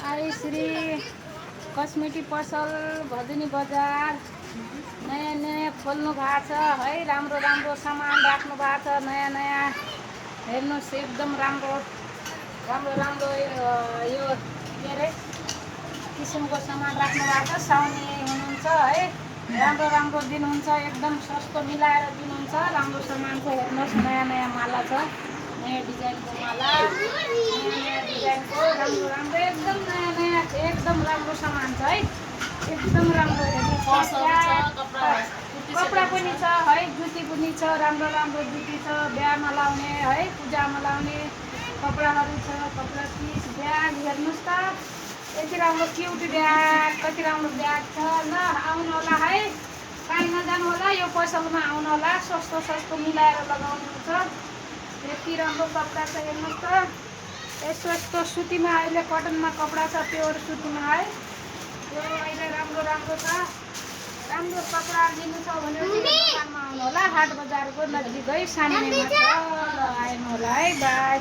I Shri cosmetic पसल भदुनी बजार नयाँ नयाँ खोल्नु भएको छ है। राम्रो राम्रो सामान राख्नु भएको छ। नयाँ नयाँ हेर्नुहोस् एकदम राम्रो राम्रो राम्रो यो के अरे किसिमको सामान राख्नु भएको छ। साउने हुनुहुन्छ है। राम्रो राम्रो दिनुहुन्छ। एकदम सस्तो मिलाएर दिनुहुन्छ। राम्रो सामान छ। हेर्नुहोस् नयाँ नयाँ माला छ। नयाँ डिजाइनको माला नयाँ नयाँ डिजाइनको राम्रो राम्रो एकदम नयाँ नयाँ एकदम राम्रो सामान छ है। एकदम राम्रो कपडा पनि छ है। जुती पनि छ। राम्रो राम्रो जुती छ। बिहामा लाउने है पूजामा लाउने कपडाहरू छ। कपडा पिस ब्याग हेर्नुहोस् त यति राम्रो क्युट ब्याग कति राम्रो ब्याग छ। ल आउनु होला है। काहीँ नजानु होला। यो पसलमा आउनु होला। सस्तो सस्तो मिलाएर लगाउनुहुन्छ। यति राम्रो कपडा छ हेर्नुहोस् त। यस्तो यस्तो सुतीमा अहिले कटनमा कपडा छ। प्योर सुतीमा है। यो अहिले राम्रो राम्रो छ। राम्रो कपडा लिनु छ भने दोकानमा आउनु होला। हाट बजारको नजिकै सामनेमा छ। ल आउनु होला है। बाई।